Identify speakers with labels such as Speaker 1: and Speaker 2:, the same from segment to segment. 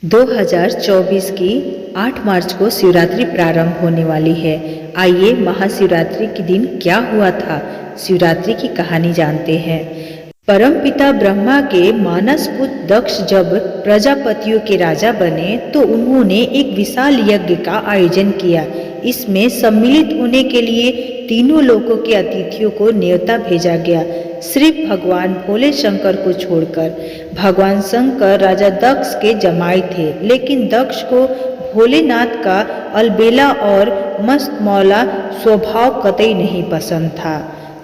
Speaker 1: 2024 की 8 मार्च को शिवरात्रि प्रारंभ होने वाली है। आइए महाशिवरात्रि के दिन क्या हुआ था, शिवरात्रि की कहानी जानते हैं। परमपिता ब्रह्मा के मानस पुत्र दक्ष जब प्रजापतियों के राजा बने तो उन्होंने एक विशाल यज्ञ का आयोजन किया। इसमें सम्मिलित होने के लिए तीनों लोकों के अतिथियों को न्योता भेजा गया, सिर्फ भगवान भोले शंकर को छोड़कर। भगवान शंकर राजा दक्ष के जमाई थे, लेकिन दक्ष को भोलेनाथ का अलबेला और मस्त मौला स्वभाव कतई नहीं पसंद था।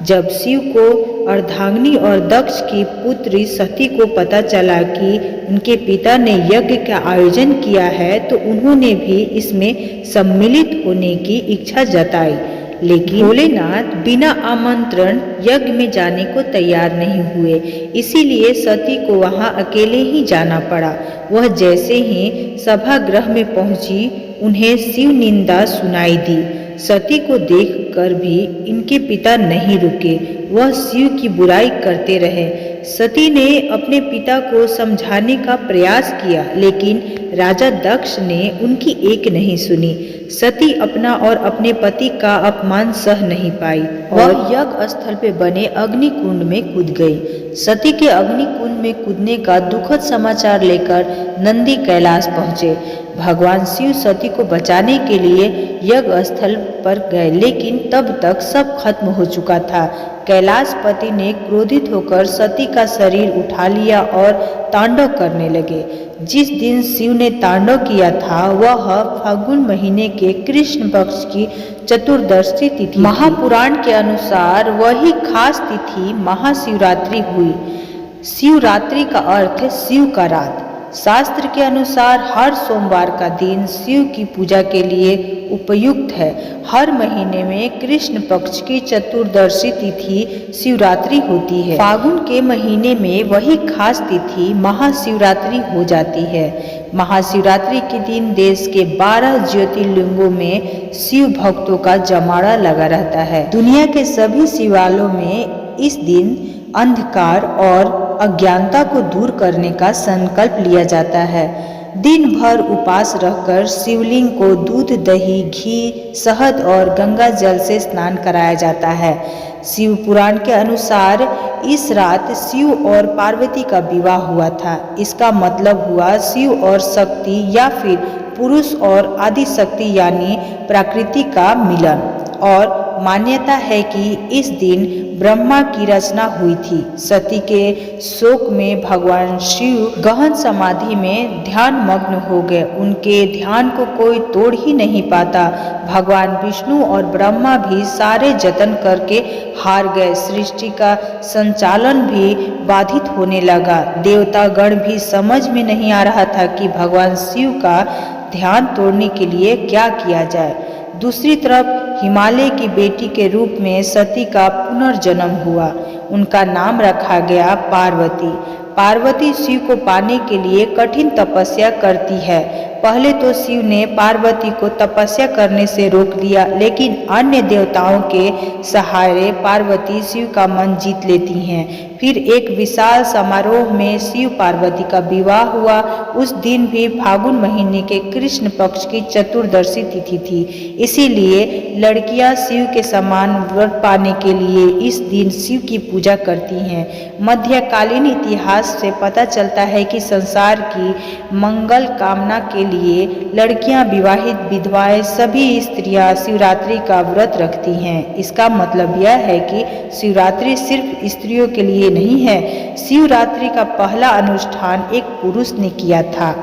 Speaker 1: जब शिव को अर्धांगिनी और दक्ष की पुत्री सती को पता चला कि उनके पिता ने यज्ञ का आयोजन किया है तो उन्होंने भी इसमें सम्मिलित होने की इच्छा जताई, लेकिन भोलेनाथ बिना आमंत्रण यज्ञ में जाने को तैयार नहीं हुए। इसीलिए सती को वहां अकेले ही जाना पड़ा। वह जैसे ही सभागृह में पहुंची उन्हें शिव निंदा सुनाई दी। सती को देखकर भी इनके पिता नहीं रुके, वह शिव की बुराई करते रहे। सती ने अपने पिता को समझाने का प्रयास किया, लेकिन राजा दक्ष ने उनकी एक नहीं सुनी। सती अपना और अपने पति का अपमान सह नहीं पाई और यज्ञ स्थल पे बने अग्निकुंड में कूद गई। सती के अग्निकुंड में कूदने का दुखद समाचार लेकर नंदी कैलाश पहुंचे। भगवान शिव सती को बचाने के लिए यज्ञ स्थल पर गए, लेकिन तब तक सब खत्म हो चुका था। कैलाशपति ने क्रोधित होकर सती का शरीर उठा लिया और तांडव करने लगे। जिस दिन शिव ने तांडव किया था वह फाल्गुन महीने के कृष्ण पक्ष की चतुर्दशी तिथि। महापुराण के अनुसार वही खास तिथि महाशिवरात्रि हुई। शिवरात्रि का अर्थ शिव का रात। शास्त्र के अनुसार हर सोमवार का दिन शिव की पूजा के लिए उपयुक्त है। हर महीने में कृष्ण पक्ष की चतुर्दशी तिथि शिवरात्रि होती है। फागुन के महीने में वही खास तिथि महाशिवरात्रि हो जाती है। महाशिवरात्रि के दिन देश के 12 ज्योतिर्लिंगों में शिव भक्तों का जमावड़ा लगा रहता है। दुनिया के सभी शिवालयों में इस दिन अंधकार और अज्ञानता को दूर करने का संकल्प लिया जाता है। दिन भर उपवास रहकर शिवलिंग को दूध, दही, घी, शहद और गंगा जल से स्नान कराया जाता है। शिव पुराण के अनुसार इस रात शिव और पार्वती का विवाह हुआ था। इसका मतलब हुआ शिव और शक्ति या फिर पुरुष और आदि शक्ति यानी प्रकृति का मिलन। और मान्यता है कि इस दिन ब्रह्मा की रचना हुई थी। सती के शोक में भगवान शिव गहन समाधि में ध्यान मग्न हो गए। उनके ध्यान को कोई तोड़ ही नहीं पाता। भगवान विष्णु और ब्रह्मा भी सारे जतन करके हार गए। सृष्टि का संचालन भी बाधित होने लगा। देवता गण भी समझ में नहीं आ रहा था कि भगवान शिव का ध्यान तोड़ने के लिए क्या किया जाए। दूसरी तरफ हिमालय की बेटी के रूप में सती का पुनर्जन्म हुआ। उनका नाम रखा गया पार्वती। पार्वती शिव को पाने के लिए कठिन तपस्या करती है। पहले तो शिव ने पार्वती को तपस्या करने से रोक दिया, लेकिन अन्य देवताओं के सहारे पार्वती शिव का मन जीत लेती हैं। फिर एक विशाल समारोह में शिव पार्वती का विवाह हुआ। उस दिन भी फाल्गुन महीने के कृष्ण पक्ष की चतुर्दशी तिथि थी। इसीलिए लड़कियां शिव के समान व्रत पाने के लिए इस दिन शिव की पूजा करती हैं। मध्यकालीन इतिहास से पता चलता है कि संसार की मंगल कामना के लिए लड़कियां, विवाहित विधवाएं, सभी स्त्रियां शिवरात्रि का व्रत रखती हैं। इसका मतलब यह है कि शिवरात्रि सिर्फ स्त्रियों के लिए नहीं है। शिवरात्रि का पहला अनुष्ठान एक पुरुष ने किया था।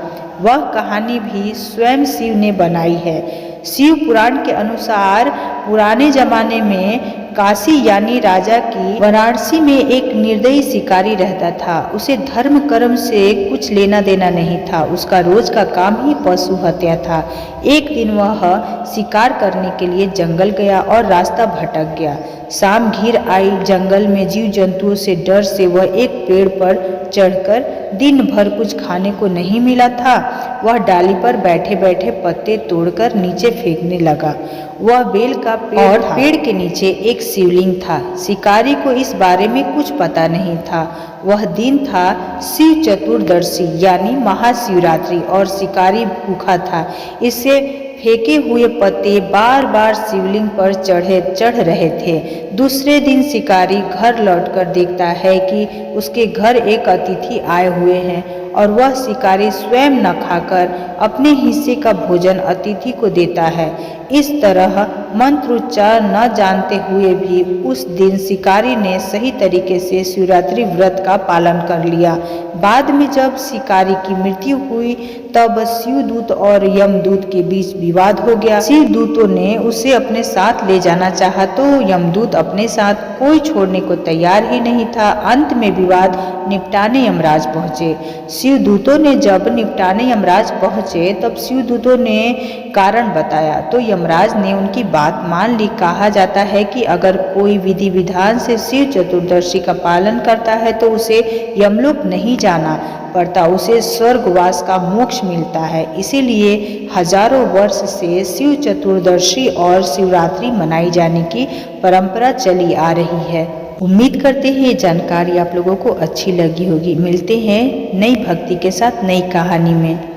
Speaker 1: वह कहानी भी स्वयं शिव ने बनाई है। शिव पुराण के अनुसार पुराने जमाने में काशी यानी राजा की वाराणसी में एक निर्दयी शिकारी रहता था। उसे धर्म कर्म से कुछ लेना देना नहीं था। उसका रोज का काम ही पशु हत्या था। एक दिन वह शिकार करने के लिए जंगल गया और रास्ता भटक गया। शाम घिर आई। जंगल में जीव जंतुओं से डर से वह एक पेड़ पर चढ़कर दिन भर कुछ खाने को नहीं मिला था। वह डाली पर बैठे बैठे पत्ते तोड़कर नीचे फेंकने लगा। वह बेल का पेड़ और पेड़ के नीचे एक शिवलिंग था। शिकारी को इस बारे में कुछ पता नहीं था। वह दिन था शिव चतुर्दशी यानी महाशिवरात्रि और शिकारी भूखा था। इससे फेंके हुए पत्ते बार बार शिवलिंग पर चढ़ रहे थे। दूसरे दिन शिकारी घर लौटकर देखता है कि उसके घर एक अतिथि आए हुए हैं और वह शिकारी स्वयं न खाकर अपने हिस्से का भोजन अतिथि को देता है। इस तरह मंत्रोच्चार न जानते हुए भी उस दिन शिकारी ने सही तरीके से शिवरात्रि व्रत का पालन कर लिया। बाद में जब शिकारी की मृत्यु हुई तब शिवदूत और यमदूत के बीच विवाद हो गया। शिवदूतों ने उसे अपने साथ ले जाना चाहा तो यमदूत अपने साथ कोई छोड़ने को तैयार ही नहीं था। अंत में विवाद निपटाने यमराज पहुंचे। शिवदूतों ने जब निपटाने यमराज पहुंचे तब शिवदूतों ने कारण बताया तो यमराज ने उनकी बात मान ली। कहा जाता है कि अगर कोई विधि विधान से शिव चतुर्दशी का पालन करता है तो उसे यमलोक नहीं जाना पड़ता, उसे स्वर्गवास का मोक्ष मिलता है। इसीलिए हजारों वर्ष से शिव चतुर्दशी और शिवरात्रि मनाई जाने की परंपरा चली आ रही है। उम्मीद करते हैं ये जानकारी आप लोगों को अच्छी लगी होगी। मिलते हैं नई भक्ति के साथ नई कहानी में।